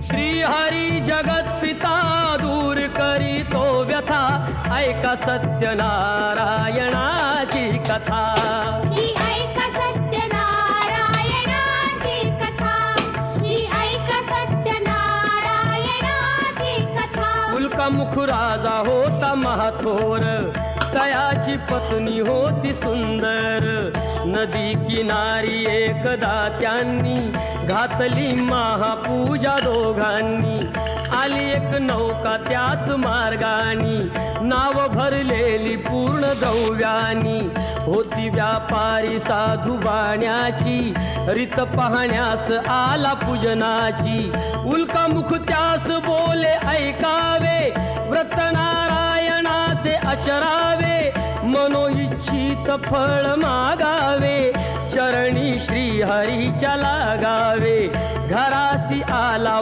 श्रीहरी जगत पिता दूर करीतो व्यथा, ऐका सत्यनारायणाची कथा। ही ऐका सत्यनारायणाची कथा, ही ऐका सत्यनारायणाची कथा। उल्कामुख राजा होता महाथोर, तयाची पत्नी होती सुंदर। नदी किनारी एकदा त्यांनी घातली महापूजा दोघांनी। आली एक नौका त्याच मार्गानी, नाव भरलेली पूर्ण द्रव्यानी। होती व्यापारी साधू बाण्याची, रीत पाहण्यास आला पूजनाची। उल्कामुख त्यास बोले ऐकावे, व्रत नारायणाचे आचरावे। मनोइच्छित फळ मागावे, चरणी श्रीहरीच्या लागावे। घरासी आला